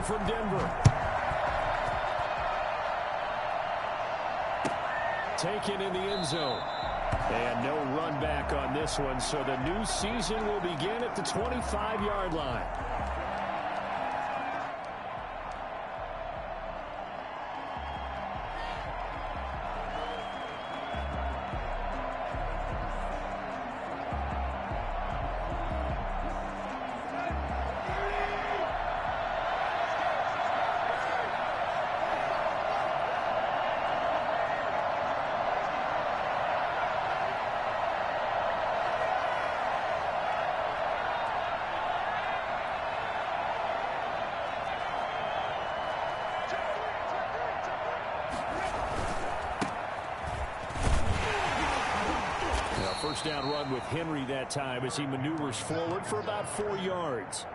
from Denver. Taken in the end zone. And no run back on this one, so the new season will begin at the 25-yard line. First down run with Henry that time as he maneuvers forward for about 4 yards.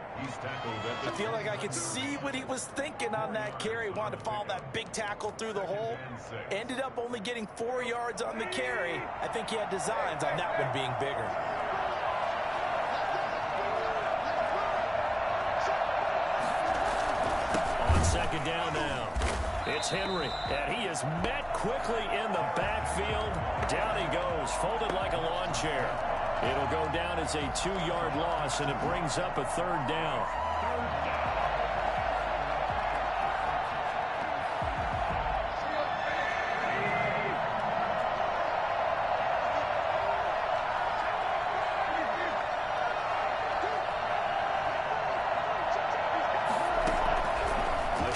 I feel like I could see what he was thinking on that carry. Wanted to follow that big tackle through the hole. Ended up only getting 4 yards on the carry. I think he had designs on that one being bigger. On second down now. It's Henry, and he is met quickly in the backfield. Down he goes, folded like a lawn chair. It'll go down as a 2-yard loss, and it brings up a third down.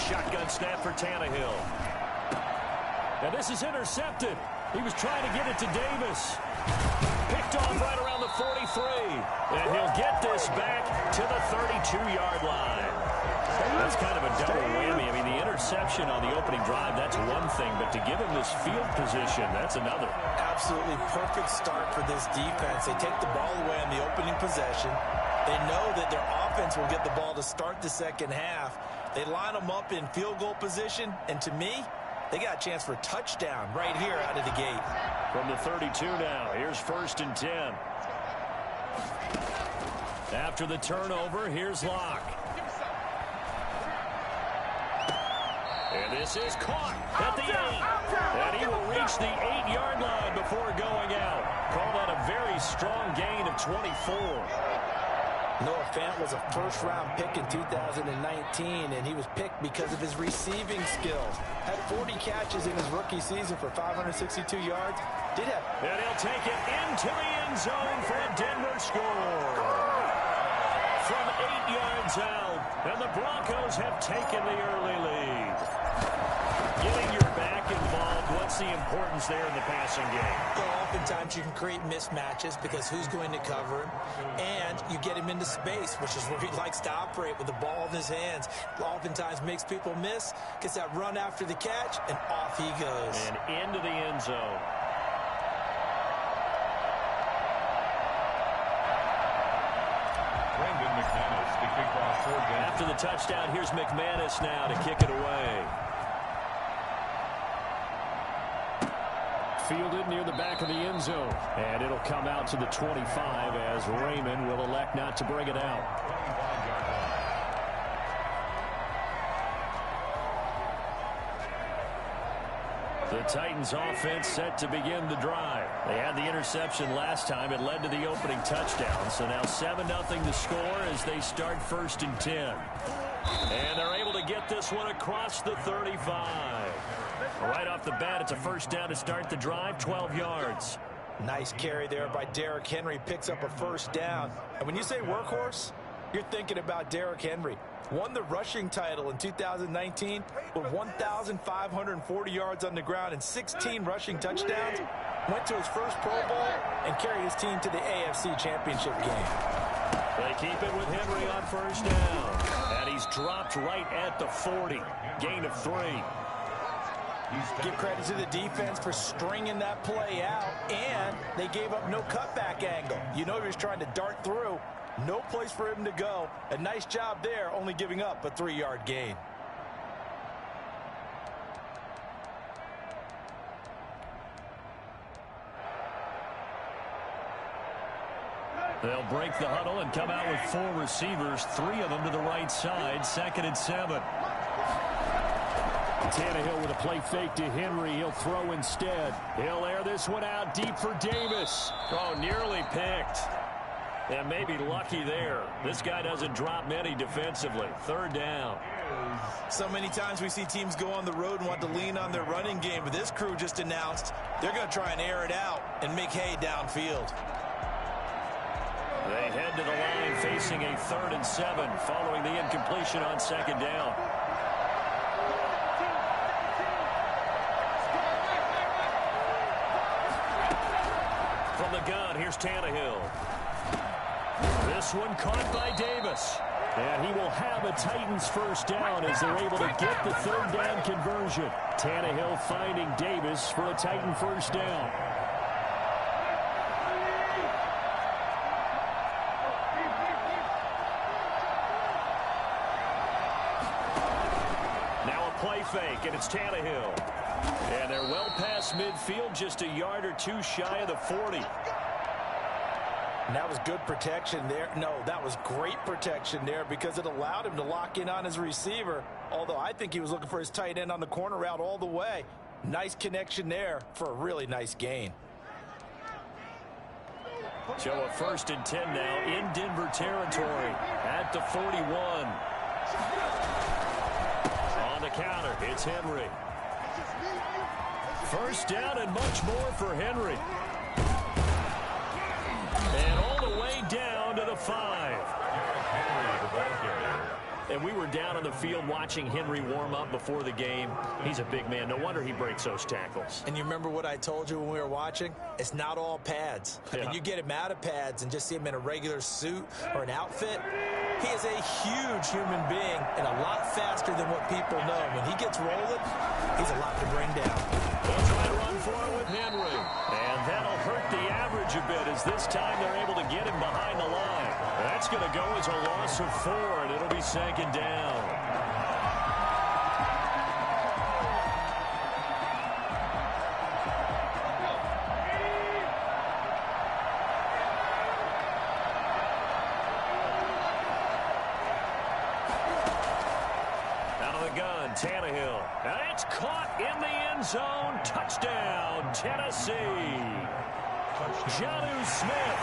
Shotgun snap for Tannehill. And this is intercepted. He was trying to get it to Davis. Picked off right around the 43. And he'll get this back to the 32-yard line. That's kind of a double whammy. I mean, the interception on the opening drive, that's one thing. But to give him this field position, that's another. Absolutely perfect start for this defense. They take the ball away on the opening possession. They know that their offense will get the ball to start the second half. They line them up in field goal position, and to me, they got a chance for a touchdown right here out of the gate. From the 32 now, here's 1st and 10. After the turnover, here's Locke. And this is caught at the 8. And he will reach the 8-yard line before going out. Call that a very strong gain of 24. Noah Fant was a first-round pick in 2019, and he was picked because of his receiving skills. Had 40 catches in his rookie season for 562 yards. And he'll take it into the end zone for a Denver score. From 8 yards out, and the Broncos have taken the early lead. Getting your back involved, what's the importance there in the passing game? Well, oftentimes you can create mismatches because who's going to cover him, and you get him into space, which is where he likes to operate with the ball in his hands. Oftentimes makes people miss, gets that run after the catch, and off he goes. And into the end zone. After the touchdown, here's McManus now to kick it away. Fielded near the back of the end zone. And it'll come out to the 25 as Raymond will elect not to bring it out. The Titans offense set to begin the drive. They had the interception last time. It led to the opening touchdown. So now 7-0 to score as they start 1st and 10. And they're able to get this one across the 35. Right off the bat, it's a first down to start the drive, 12 yards. Nice carry there by Derrick Henry. Picks up a first down. And when you say workhorse, you're thinking about Derrick Henry. Won the rushing title in 2019 with 1,540 yards on the ground and 16 rushing touchdowns. Went to his first Pro Bowl and carried his team to the AFC Championship game. They keep it with Henry on first down. And he's dropped right at the 40. Gain of 3. Give credit to the defense for stringing that play out, and they gave up no cutback angle. You know he was trying to dart through. No place for him to go. A nice job there, only giving up a 3-yard gain. They'll break the huddle and come out with 4 receivers, 3 of them to the right side, 2nd and 7. Tannehill with a play fake to Henry. He'll throw instead. He'll air this one out deep for Davis. Oh, nearly picked. And maybe lucky there. This guy doesn't drop many defensively. 3rd down. So many times we see teams go on the road and want to lean on their running game, but this crew just announced they're going to try and air it out and make hay downfield. They head to the line facing a 3rd and 7 following the incompletion on 2nd down. From the gun, here's Tannehill. This one caught by Davis. And he will have a Titans first down as they're able to get the 3rd down conversion. Tannehill finding Davis for a Titan first down. Now a play fake, and it's Tannehill. And they're well past midfield, just a yard or 2 shy of the 40. And that was good protection there. No, that was great protection there because it allowed him to lock in on his receiver, although I think he was looking for his tight end on the corner route all the way. Nice connection there for a really nice gain. So a 1st and 10 now in Denver territory at the 41. On the counter, it's Henry. First down and much more for Henry. And all the way down to the 5. And we were down on the field watching Henry warm up before the game. He's a big man. No wonder he breaks those tackles. And you remember what I told you when we were watching? It's not all pads. I mean, you get him out of pads and just see him in a regular suit or an outfit. He is a huge human being and a lot faster than what people know. When he gets rolling, he's a lot to bring down. They'll try to run for it with Henry. And that'll hurt the average a bit as this time they're able to get him behind the line. That's going to go as a loss of 4, and it'll be 2nd down. Out of the gun, Tannehill. And it's caught in the end zone. Touchdown, Tennessee. Jonnu Smith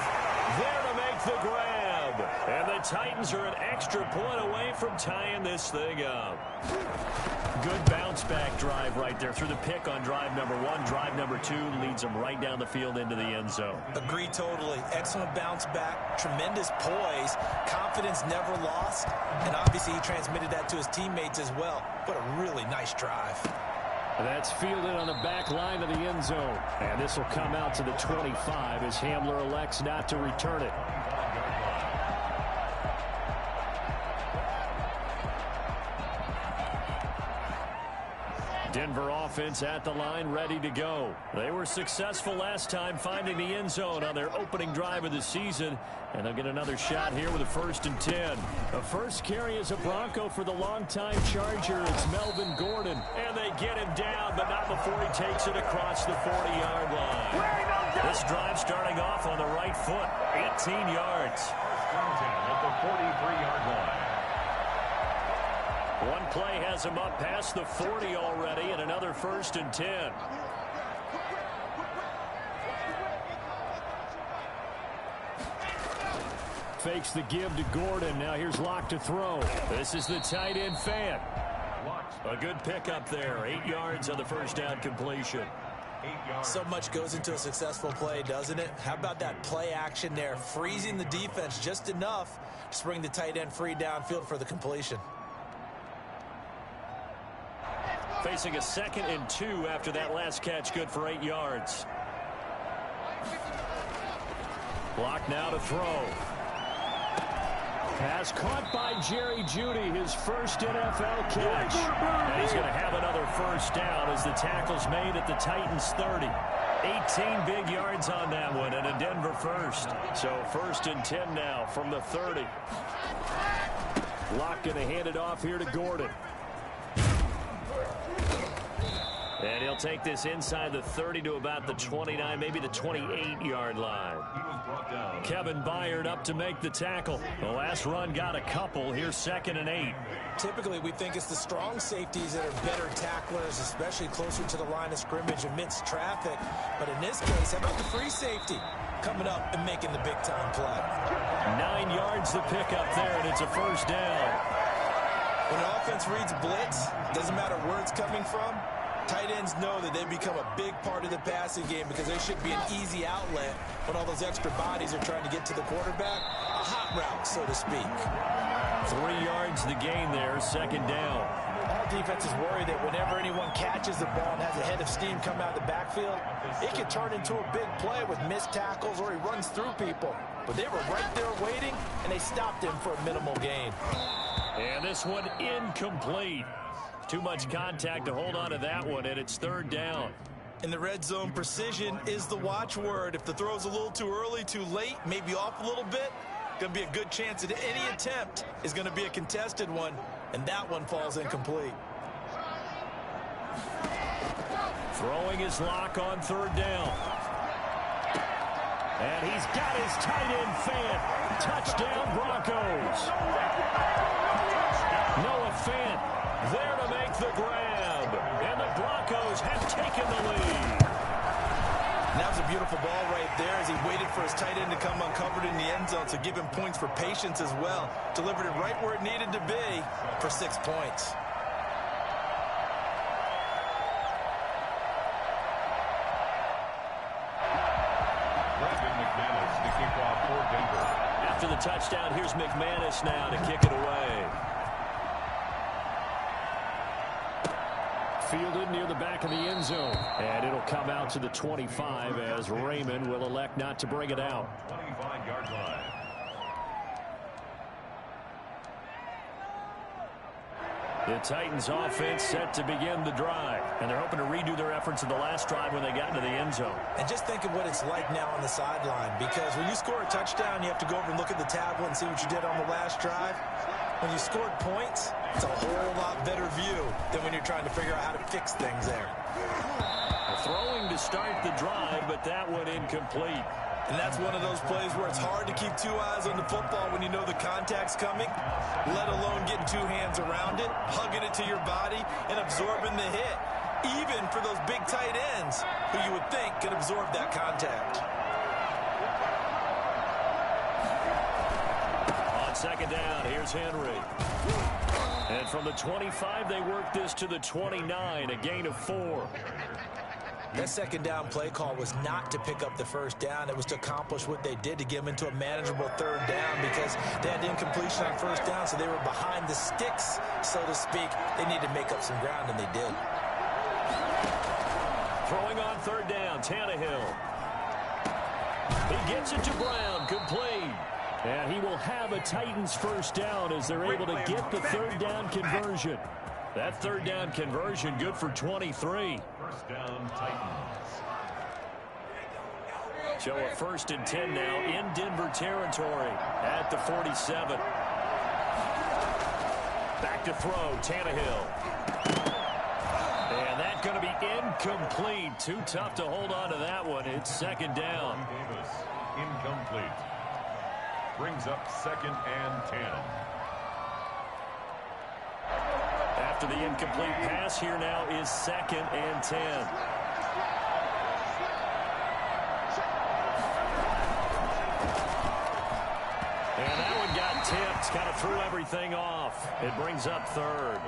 there to make the grab. And the Titans are an extra point away from tying this thing up. Good bounce-back drive right there through the pick on drive number 1. Drive number 2 leads them right down the field into the end zone. Agree totally. Excellent bounce back. Tremendous poise. Confidence never lost. And obviously he transmitted that to his teammates as well. What a really nice drive. That's fielded on the back line of the end zone. And this will come out to the 25 as Hamler elects not to return it. Denver offense at the line, ready to go. They were successful last time finding the end zone on their opening drive of the season, and they'll get another shot here with a 1st and 10. The first carry is a Bronco for the longtime Charger. It's Melvin Gordon. And they get him down, but not before he takes it across the 40-yard line. This drive starting off on the right foot, 18 yards. At the 43-yard line. One play has him up past the 40 already, and another 1st and 10. Fakes the give to Gordon. Now here's Locke to throw. This is the tight end Fant. A good pickup there. 8 yards on the first down completion. So much goes into a successful play, doesn't it? How about that play action there? Freezing the defense just enough to bring the tight end free downfield for the completion. Facing a 2nd and 2 after that last catch, good for 8 yards. Block now to throw. Pass caught by Jerry Jeudy, his first NFL catch. And he's going to have another first down as the tackle's made at the Titans 30. 18 big yards on that one and a Denver first. So 1st and 10 now from the 30. Locke going to hand it off here to Gordon. And he'll take this inside the 30 to about the 29, maybe the 28-yard line. Kevin Byard up to make the tackle. The last run got a couple. Here's 2nd and 8. Typically, we think it's the strong safeties that are better tacklers, especially closer to the line of scrimmage amidst traffic. But in this case, how about the free safety coming up and making the big-time play? 9 yards to pick up there, and it's a first down. When an offense reads blitz, doesn't matter where it's coming from, tight ends know that they become a big part of the passing game because they should be an easy outlet when all those extra bodies are trying to get to the quarterback. A hot route, so to speak. 3 yards the gain there, 2nd down. All defenses worry that whenever anyone catches the ball and has a head of steam come out of the backfield, it can turn into a big play with missed tackles or he runs through people. But they were right there waiting, and they stopped him for a minimal gain. And this one incomplete. Too much contact to hold on to that one, and it's 3rd down. In the red zone, precision is the watchword. If the throw's a little too early, too late, maybe off a little bit, going to be a good chance that any attempt is going to be a contested one, and that one falls incomplete. Throwing his lock on 3rd down. And he's got his tight end fan. Touchdown, Broncos. Noah Fant there to make the grab. And the Broncos have taken the lead. And that was a beautiful ball right there as he waited for his tight end to come uncovered in the end zone, so give him points for patience as well. Delivered it right where it needed to be for 6 points. After the touchdown, here's McManus now to kick it away. Fielded near the back of the end zone. And it'll come out to the 25 as Raymond will elect not to bring it out. 25-yard line. The Titans offense set to begin the drive. And they're hoping to redo their efforts in the last drive when they got into the end zone. And just think of what it's like now on the sideline, because when you score a touchdown, you have to go over and look at the tablet and see what you did on the last drive. When you scored points, it's a whole lot better view than when you're trying to figure out how to fix things there. Throwing to start the drive, but that one incomplete. And that's one of those plays where it's hard to keep 2 eyes on the football when you know the contact's coming, let alone getting 2 hands around it, hugging it to your body, and absorbing the hit, even for those big tight ends who you would think could absorb that contact. On 2nd down, here's Henry. And from the 25, they work this to the 29, a gain of 4. That 2nd down play call was not to pick up the 1st down. It was to accomplish what they did, to get them into a manageable 3rd down, because they had incompletion on 1st down, so they were behind the sticks, so to speak. They needed to make up some ground, and they did. Throwing on 3rd down, Tannehill. He gets it to Brown, complete. And he will have a Titans 1st down as they're able to get the 3rd down conversion. That 3rd down conversion good for 23. 1st down, Titans. So a 1st and 10 now in Denver territory at the 47. Back to throw, Tannehill. And that's going to be incomplete. Too tough to hold on to that one. It's 2nd down. Davis, incomplete. Brings up 2nd and 10. After the incomplete pass, here now is 2nd and 10. And that one got tipped, kind of threw everything off. It brings up 3rd.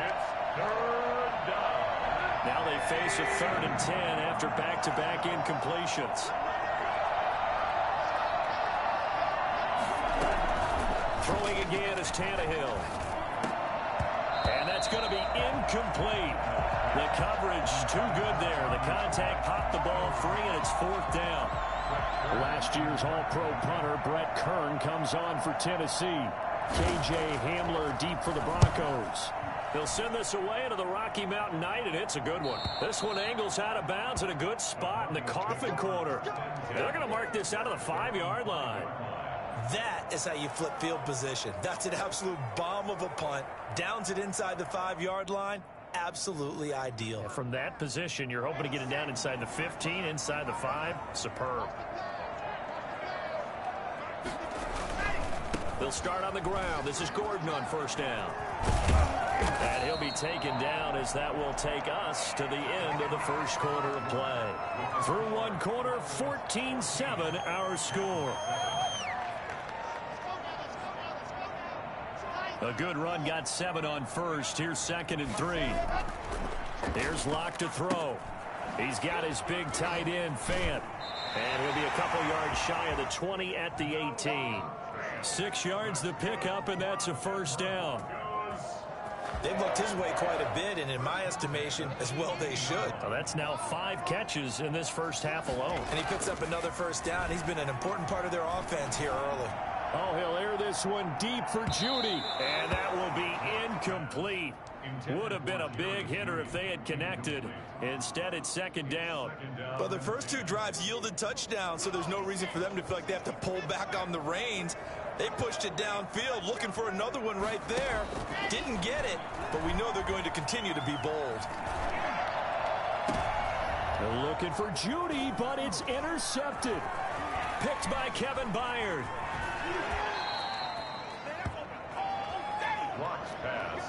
It's 3rd down. Now they face a 3rd and 10 after back-to-back incompletions. Throwing again is Tannehill. And that's going to be incomplete. The coverage too good there. The contact popped the ball free, and it's 4th down. Last year's All-Pro punter Brett Kern comes on for Tennessee. K.J. Hamler deep for the Broncos. They'll send this away into the Rocky Mountain Night, and it's a good one. This one angles out of bounds in a good spot in the coffin corner. They're going to mark this out of the 5-yard line. That is how you flip field position. That's an absolute bomb of a punt. Downs it inside the 5-yard line. Absolutely ideal. Yeah, from that position, you're hoping to get it down inside the 15, inside the 5. Superb. They'll start on the ground. This is Gordon on first down. And he'll be taken down as that will take us to the end of the first quarter of play. Through one quarter, 14-7 our score. A good run got 7 on first. Here's 2nd and 3. Here's Locke to throw. He's got his big tight end, Fant. And he'll be a couple yards shy of the 20 at the 18. 6 yards the pickup, and that's a first down. They've looked his way quite a bit, and in my estimation, as well they should. Well, that's now 5 catches in this first half alone. And he picks up another first down. He's been an important part of their offense here early. Oh, he'll air this one deep for Judy. And that will be incomplete. Would have been a big hitter if they had connected. Instead, it's 2nd down. But the first 2 drives yielded touchdowns, so there's no reason for them to feel like they have to pull back on the reins. They pushed it downfield, looking for another one right there. Didn't get it, but we know they're going to continue to be bold. They're looking for Judy, but it's intercepted. Picked by Kevin Byard. Locke's pass.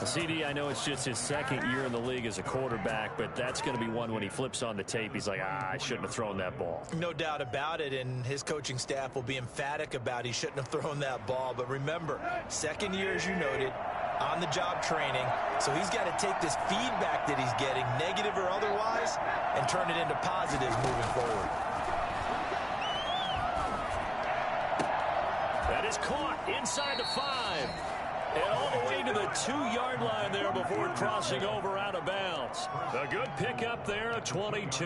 CD, I know it's just his 2nd year in the league as a quarterback, but that's going to be one when he flips on the tape. He's like, I shouldn't have thrown that ball. No doubt about it, and his coaching staff will be emphatic about he shouldn't have thrown that ball. But remember, 2nd year, as you noted, on-the-job training. So he's got to take this feedback that he's getting, negative or otherwise, and turn it into positives moving forward. That is caught inside the 5. And all the way to the 2-yard line there before crossing over out of bounds. A good pickup there, a 22.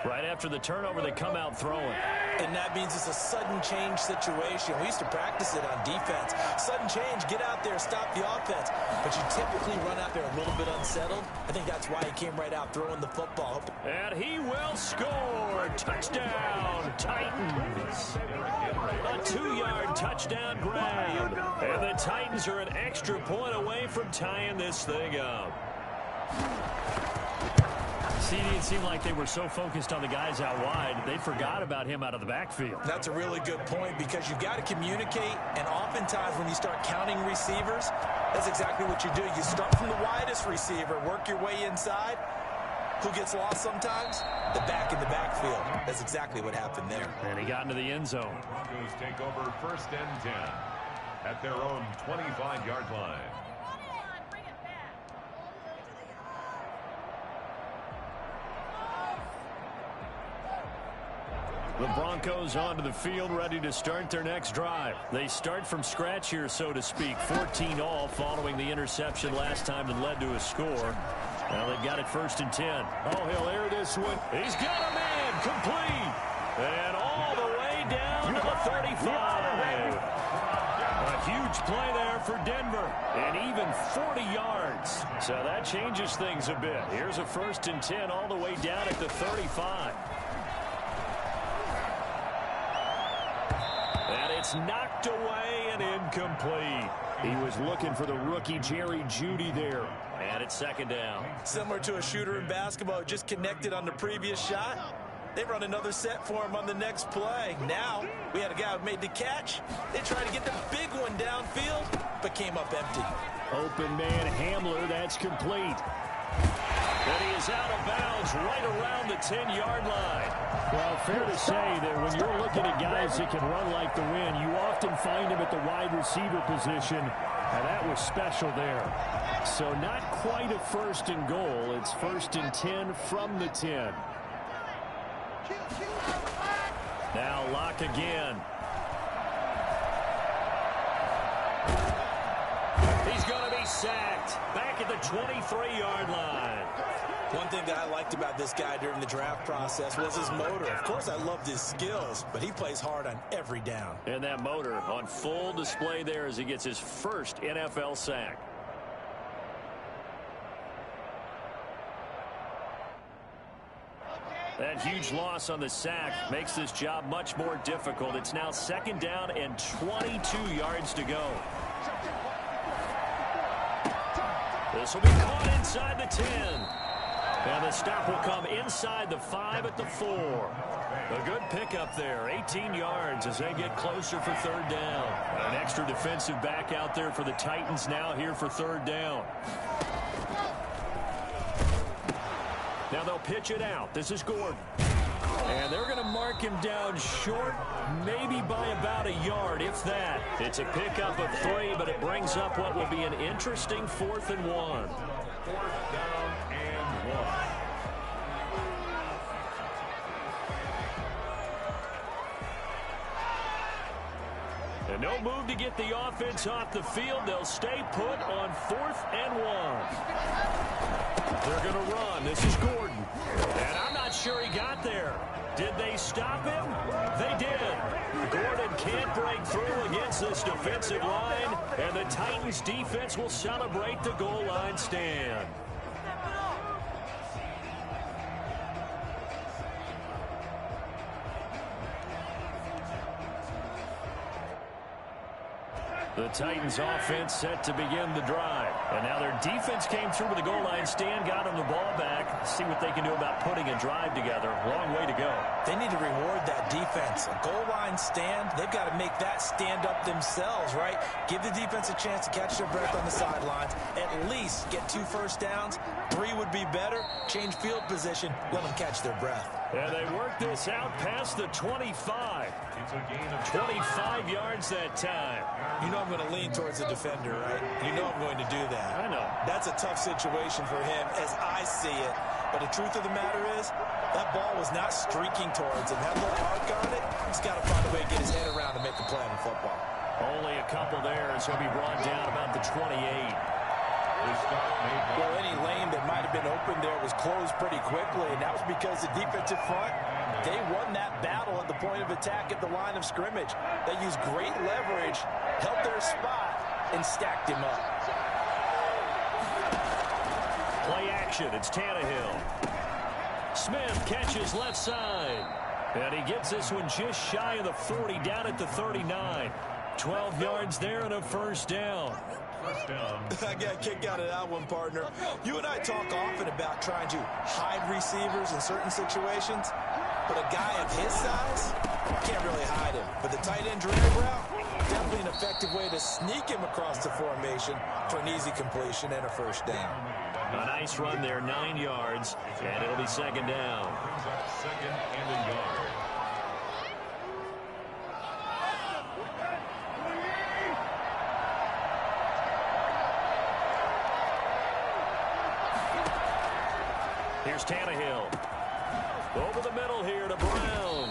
Right after the turnover, they come out throwing. And that means it's a sudden change situation. We used to practice it on defense. Sudden change, get out there, stop the offense. But you typically run out there a little bit unsettled. I think that's why he came right out throwing the football. And he will score. Touchdown, Titans. A 2-yard touchdown grab. And the Titans are an extra point away from tying this thing up. CD, it seemed like they were so focused on the guys out wide, they forgot about him out of the backfield. That's a really good point because you've got to communicate, and oftentimes when you start counting receivers, that's exactly what you do. You start from the widest receiver, work your way inside. Who gets lost sometimes? The back in the backfield. That's exactly what happened there. And he got into the end zone. Broncos take over 1st and 10 at their own 25-yard line. The Broncos onto the field, ready to start their next drive. They start from scratch here, so to speak. 14 all following the interception last time that led to a score. Now they've got it 1st and 10. Oh, he'll air this one. He's got a man complete. And all the way down to the 35. A huge play there for Denver. And even 40 yards. So that changes things a bit. Here's a 1st and 10 all the way down at the 35. And it's knocked away and incomplete. He was looking for the rookie Jerry Jeudy there. And it's 2nd down. Similar to a shooter in basketball, just connected on the previous shot. They run another set for him on the next play. Now, we had a guy who made the catch. They tried to get the big one downfield, but came up empty. Open man Hamler, that's complete. And he is out of bounds right around the 10-yard line. Well, fair to say that when you're looking at guys that can run like the wind, you often find him at the wide receiver position, and that was special there. So not quite a 1st and goal. It's 1st and 10 from the 10. Now Locke again. He's going to be sacked back at the 23-yard line. One thing that I liked about this guy during the draft process was his motor. Of course, I loved his skills, but he plays hard on every down. And that motor on full display there as he gets his first NFL sack. That huge loss on the sack makes this job much more difficult. It's now 2nd down and 22 yards to go. This will be caught inside the 10. And the stop will come inside the 5 at the 4. A good pickup there, 18 yards as they get closer for 3rd down. An extra defensive back out there for the Titans now here for 3rd down. Now they'll pitch it out. This is Gordon. And they're going to mark him down short, maybe by about a yard, if that. It's a pickup of 3, but it brings up what will be an interesting 4th and 1. 4th down and 1. And no move to get the offense off the field. They'll stay put on 4th and 1. They're going to run. This is Gordon. And I'm not sure he got there. Did they stop him? They did. Gordon can't break through against this defensive line, and the Titans defense will celebrate the goal line stand. The Titans offense set to begin the drive. And now their defense came through with a goal line stand, got them the ball back. See what they can do about putting a drive together. Long way to go. They need to reward that defense. A goal line stand, they've got to make that stand up themselves, right? Give the defense a chance to catch their breath on the sidelines. At least get 2 first downs. 3 would be better. Change field position. Let them catch their breath. And they work this out past the 25. It's a gain of 25 yards that time. You know I'm going to lean towards the defender, right? You know I'm going to do that. I know. That's a tough situation for him as I see it. But the truth of the matter is, that ball was not streaking towards him. Had a little arc on it. He's got to find a way to get his head around to make a play in football. Only a couple there, so he'll be brought down about the 28. Well, any lane that might have been open there was closed pretty quickly, and that was because the defensive front, they won that battle at the point of attack at the line of scrimmage. They used great leverage, held their spot, and stacked him up. Play action, it's Tannehill. Smith catches left side. And he gets this one just shy of the 40, down at the 39. 12 yards there and a 1st down. I got a kick out of that one, partner. You and I talk often about trying to hide receivers in certain situations, but a guy of his size, can't really hide him. But the tight end drag route, definitely an effective way to sneak him across the formation for an easy completion and a 1st down. A nice run there, 9 yards, and it'll be 2nd down. 2nd and a yard. Here's Tannehill. Over the middle here to Brown.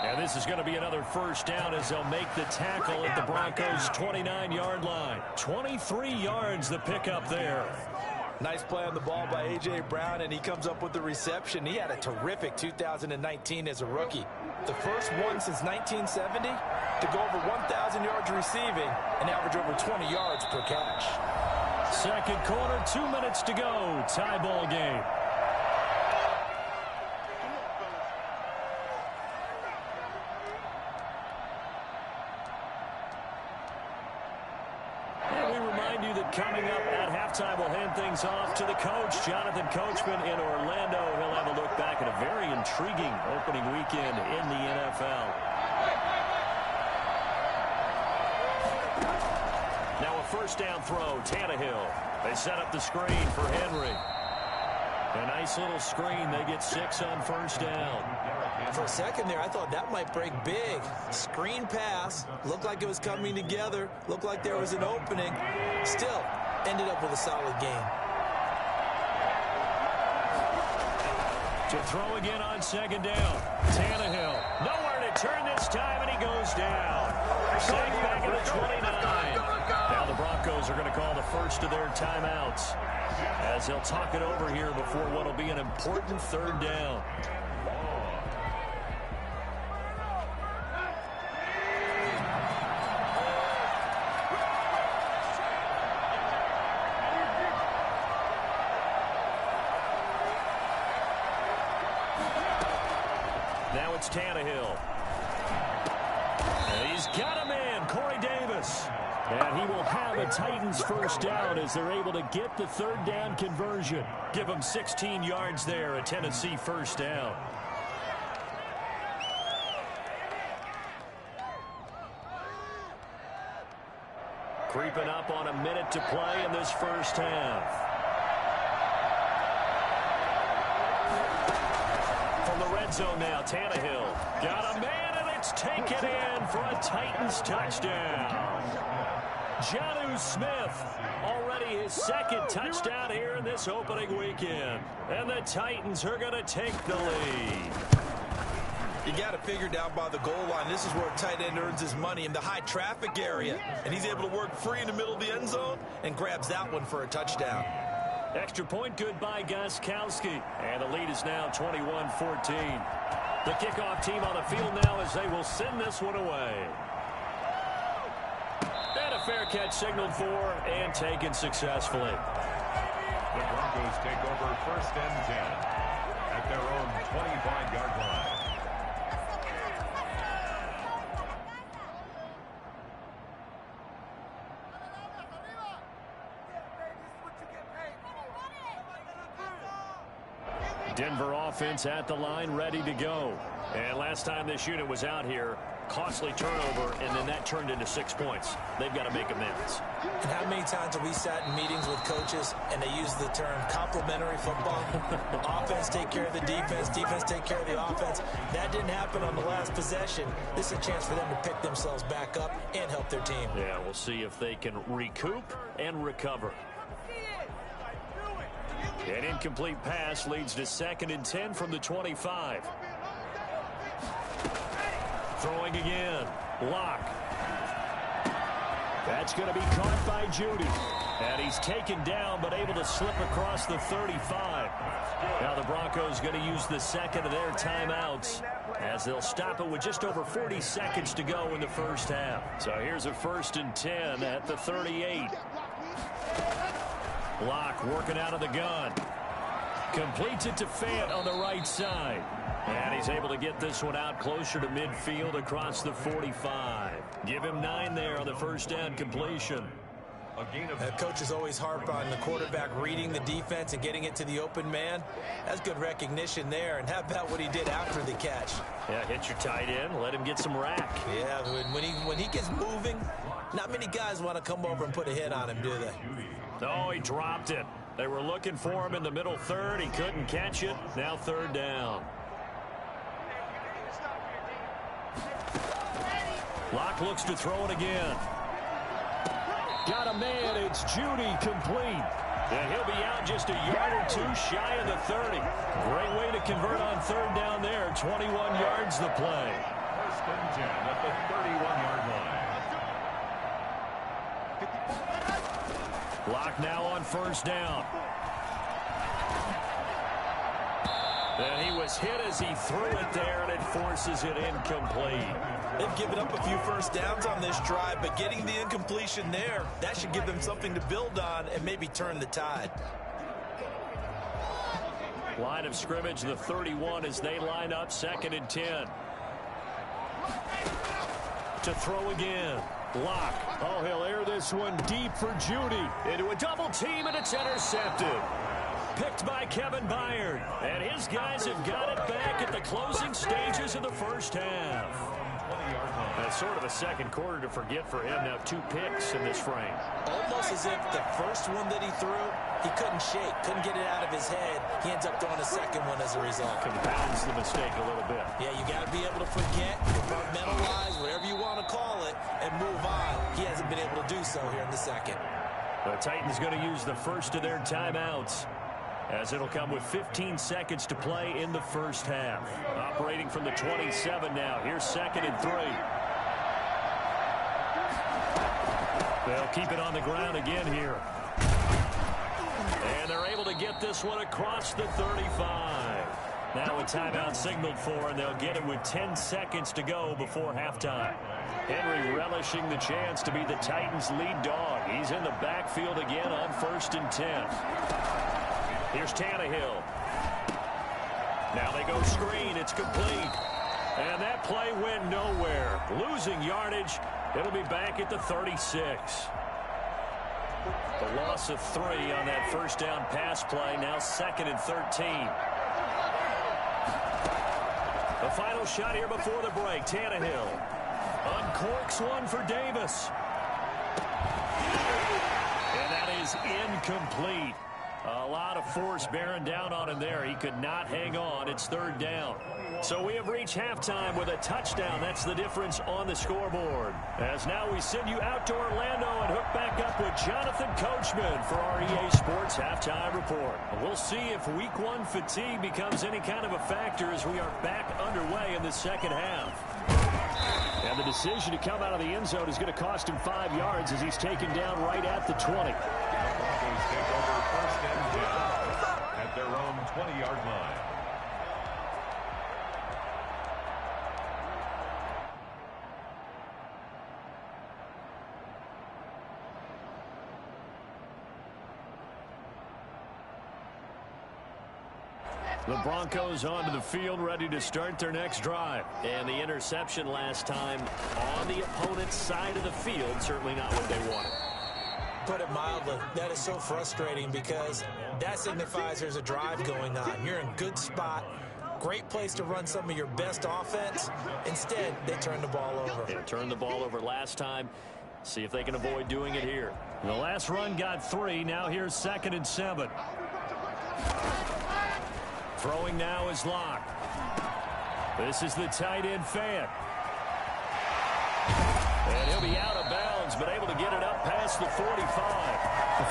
And this is going to be another 1st down as they'll make the tackle at the Broncos' 29-yard line. 23 yards the pickup there. Nice play on the ball by A.J. Brown, and he comes up with the reception. He had a terrific 2019 as a rookie. The first one since 1970 to go over 1,000 yards receiving and average over 20 yards per catch. 2nd quarter, 2 minutes to go. Tie ball game. Coming up at halftime, we'll hand things off to the coach, Jonathan Coachman in Orlando. He'll have a look back at a very intriguing opening weekend in the NFL. Now a 1st down throw, Tannehill. They set up the screen for Henry. A nice little screen. They get 6 on 1st down. For a second there, I thought that might break big. Screen pass. Looked like it was coming together. Looked like there was an opening. Still, ended up with a solid game. To throw again on 2nd down. Tannehill. Nowhere to turn this time, and he goes down. Sacked back at the 29. Now the Broncos are going to call the first of their timeouts as they'll talk it over here before what will be an important 3rd down. Now it's Tannehill. And he's got a man, Corey Davis. And he will have a Titans first down as they're able to get the third down conversion. Give them 16 yards there, a Tennessee first down. Creeping up on a minute to play in this first half. From the red zone now, Tannehill. Got a man, and it's taken in for a Titans touchdown. Jonnu Smith, already his second touchdown here in this opening weekend. And the Titans are going to take the lead. You got to figure down by the goal line. This is where a tight end earns his money, in the high traffic area. And he's able to work free in the middle of the end zone and grabs that one for a touchdown. Extra point good by Gostkowski. And the lead is now 21-14. The kickoff team on the field now as they will send this one away. And a fair catch signaled for and taken successfully. The Broncos take over first and 10 at their own 25-yard line. Denver offense at the line, ready to go. And last time this unit was out here, costly turnover, and then that turned into 6 points. They've got to make amends. And how many times have we sat in meetings with coaches and they use the term complementary football? Offense take care of the defense, defense take care of the offense. That didn't happen on the last possession. This is a chance for them to pick themselves back up and help their team. Yeah, we'll see if they can recoup and recover. An incomplete pass leads to 2nd and 10 from the 25. Throwing again. Locke. That's going to be caught by Judy. And he's taken down but able to slip across the 35. Now the Broncos going to use the second of their timeouts as they'll stop it with just over 40 seconds to go in the first half. So here's a 1st and 10 at the 38. Locke working out of the gun. Completes it to Fant on the right side. And he's able to get this one out closer to midfield across the 45. Give him 9 there on the first down completion. Coaches always harp on the quarterback reading the defense and getting it to the open man. That's good recognition there. And how about what he did after the catch? Yeah, hit your tight end, let him get some rack. Yeah, when he gets moving, not many guys want to come over and put a hit on him, do they? Oh, he dropped it. They were looking for him in the middle third. He couldn't catch it. Now 3rd down. Locke looks to throw it again. Got a man. It's Judy, complete. And he'll be out just a yard or 2 shy of the 30. Great way to convert on 3rd down there. 21 yards the play. 1st and 10 at the 31-yard line. Locke now on 1st down. And he was hit as he threw it there, and it forces it incomplete. They've given up a few first downs on this drive, but getting the incompletion there, that should give them something to build on and maybe turn the tide. Line of scrimmage, the 31 as they line up, 2nd and 10. To throw again. Locke. Oh, he'll air this one deep for Judy. Into a double team, and it's intercepted. Picked by Kevin Byard. And his guys have got it back at the closing stages of the first half. That's sort of a second quarter to forget for him. Now 2 picks in this frame. Almost as if the first one that he threw, he couldn't shake, couldn't get it out of his head. He ends up throwing a second one as a result. Compounds the mistake a little bit. Yeah, you got to be able to forget, compartmentalize, whatever you want to call it, and move on. He hasn't been able to do so here in the second. The Titans going to use the first of their timeouts, as it'll come with 15 seconds to play in the first half. Operating from the 27 now. Here's 2nd and 3. They'll keep it on the ground again here. And they're able to get this one across the 35. Now a timeout signaled for, and they'll get it with 10 seconds to go before halftime. Henry relishing the chance to be the Titans' lead dog. He's in the backfield again on 1st and 10. Here's Tannehill. Now they go screen. It's complete. And that play went nowhere. Losing yardage. It'll be back at the 36. The loss of 3 on that first down pass play. Now 2nd and 13. The final shot here before the break. Tannehill uncorks one for Davis. And that is incomplete. A lot of force bearing down on him there. He could not hang on. It's 3rd down. So we have reached halftime with a touchdown. That's the difference on the scoreboard. As now we send you out to Orlando and hook back up with Jonathan Coachman for our EA Sports Halftime Report. We'll see if Week 1 fatigue becomes any kind of a factor as we are back underway in the second half. And the decision to come out of the end zone is going to cost him 5 yards as he's taken down right at the 20. Broncos take over 1st and 10 at their own 20-yard line. The Broncos onto the field, ready to start their next drive. And the interception last time on the opponent's side of the field, certainly not what they wanted. Put it mildly, that is so frustrating because that signifies there's a drive going on. You're in good spot, great place to run some of your best offense. Instead, they turn the ball over. They turned the ball over last time. See if they can avoid doing it here. The last run got 3. Now here's 2nd and 7. Throwing now is Locke. This is the tight end Fant. And he'll be out of bounds, but able to get it up past the 45.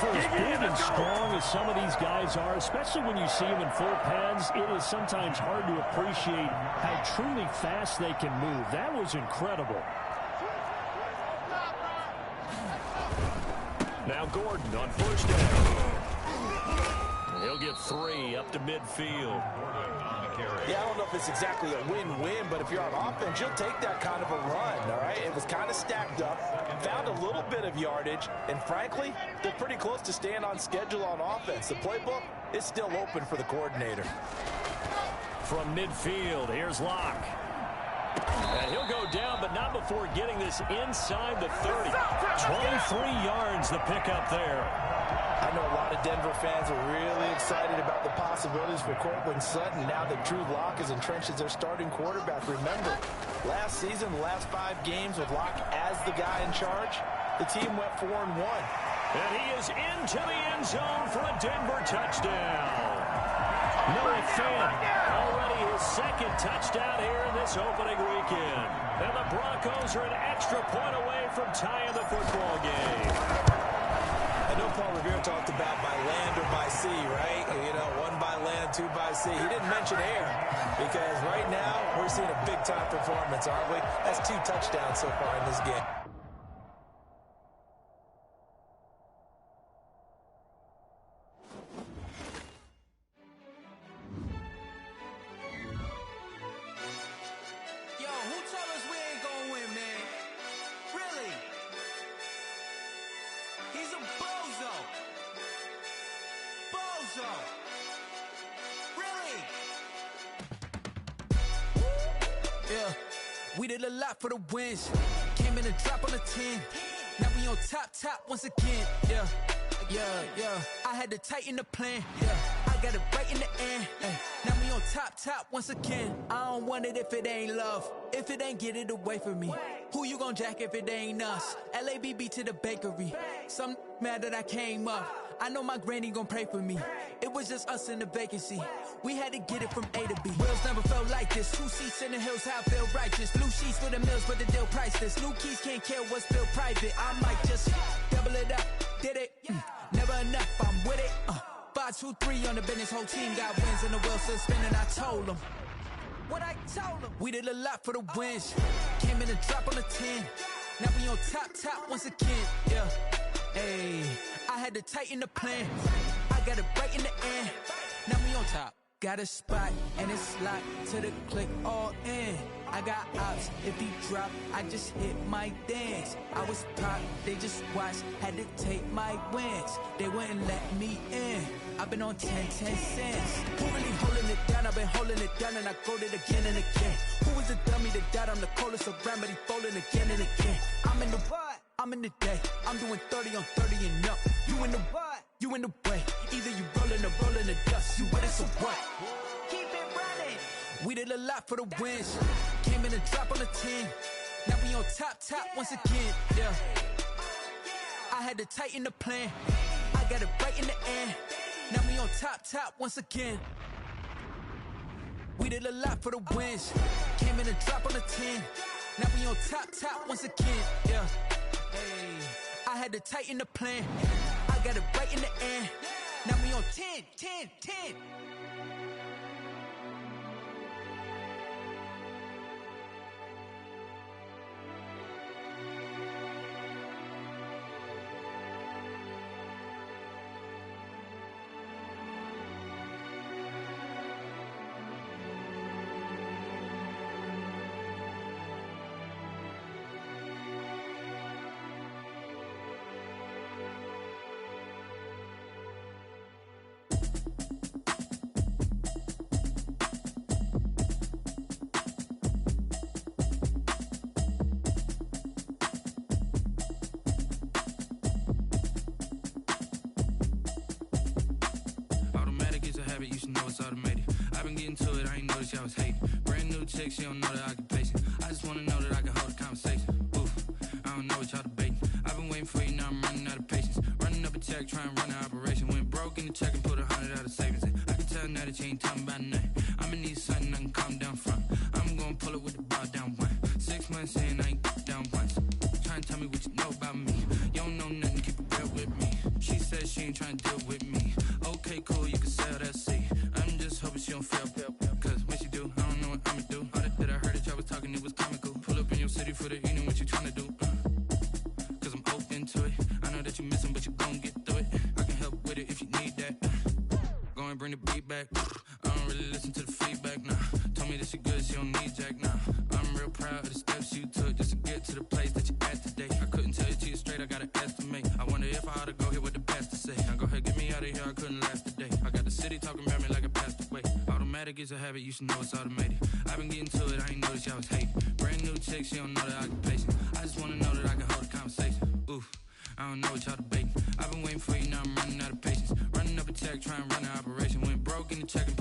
For as big and strong as some of these guys are, especially when you see them in full pads, it is sometimes hard to appreciate how truly fast they can move. That was incredible. Now Gordon on 1st down. He'll get 3 up to midfield. Yeah, I don't know if it's exactly a win-win, but if you're on offense, you'll take that kind of a run, all right? It was kind of stacked up, found a little bit of yardage, and frankly, they're pretty close to staying on schedule on offense. The playbook is still open for the coordinator. From midfield, here's Locke. And he'll go down, but not before getting this inside the 30. 23 yards the pickup there. I know a lot of Denver fans are really excited about the possibilities for Courtland Sutton now that Drew Lock is entrenched as their starting quarterback. Remember, last season, the last 5 games with Lock as the guy in charge, the team went 4-1. And he is into the end zone for a Denver touchdown. Noah Fant, already his 2nd touchdown here in this opening weekend. And the Broncos are an extra point away from tying the football game. I know Paul Revere talked about by land or by sea, right? You know, 1 by land, 2 by sea. He didn't mention air because right now we're seeing a big-time performance, aren't we? That's 2 touchdowns so far in this game. Yo, who told us we ain't gonna win, man? Really? He's a bozo. Bozo. Really? Yeah, we did a lot for the wins. Came in a drop on a 10. Now we on top once again. Yeah. I had to tighten the plan. Yeah, I got it right in the end. Now we on top once again. I don't want it if it ain't love. If it ain't, get it away from me. Who you gon' jack if it ain't us? LABB to the bakery. Some mad that I came up. I know my granny gon' pray for me. It was just us in the vacancy. We had to get it from A to B. Wheels never felt like this. 2 seats in the hills, how I feel righteous. Blue sheets for the mills, but the deal priceless. New keys can't care what's still private. I might just double it up. Did it? Never enough, I'm with it. 5, 2, 3 on the business. Whole team got wins and the wheels still spinning. I told them what I told them. We did a lot for the wins. Came in a drop on a 10. Now we on top once again. Yeah. Hey, I had to tighten the plan. I got it right in the end. Now we on top. Got a spot and it's locked to the click all in. I got ops, if he drop, I just hit my dance. I was pop, they just watched, had to take my wins. They wouldn't let me in. I've been on 10 cents. Who really holding it down? I've been holding it down and I go it again and again. Who was the dummy that died? I'm the coldest around, but he folding again and again. I'm in the what? I'm in the day. I'm doing 30 on 30 and up. You in the what? You in the way. Either you rolling or rolling the dust. You with it, so what? Keep it running. We did a lot for the wins. Came in and drop on the 10. Now we on top once again. Yeah. I had to tighten the plan. I got it right in the end. Now we on top once again. We did a lot for the wins. Came in and drop on the 10. Now we on top once again. Yeah. Hey. I had to tighten the plan. I got it right in the end. Now we on 10. You should know it's automated. I've been getting to it, I ain't noticed y'all was hating. Brand new chick, she don't know the occupation. I just wanna know that I can hold a conversation. Oof, I don't know what y'all debating. I've been waiting for you, now I'm running out of patience. Running up a check, trying to run an operation. Went broke in the check and put 100 out of savings in. I can tell now that you ain't talking about nothing. I'ma need something I can calm down from. I'm gonna pull it with the bar down one. 6 months in, I ain't down once. Trying to tell me what you know about me. You don't know nothing, keep it real with me. She said she ain't trying to deal with me. Okay, cool, you can sell that seat. I'm just hoping she don't fail. Cause when she do, I don't know what I'ma do. All that I heard that y'all was talking, it was comical. Pull up in your city for the evening, what you trying to do? Cause I'm open to it. I know that you missing, but you gon' get through it. I can help with it if you need that. Go and bring the beat back. I don't really listen to the feedback, nah. Told me that she good, she don't need Jack, nah. I'm real proud of the steps you took just to get to the place that you at today. I couldn't tell you to you straight, I gotta estimate. I wonder if I ought to go here with the pastor say. Now go ahead, get me out of here, I couldn't last a day. I got the city talking about me like I passed away. Automatic is a habit, you should know it's automated. I've been getting to it, I ain't noticed y'all was hating. Brand new chick, she don't know the occupation. I just wanna know that I can hold a conversation. Oof, I don't know what y'all debating. I've been waiting for you, now I'm running out of patience. Running up a check, trying to run an operation. Went broke in the check and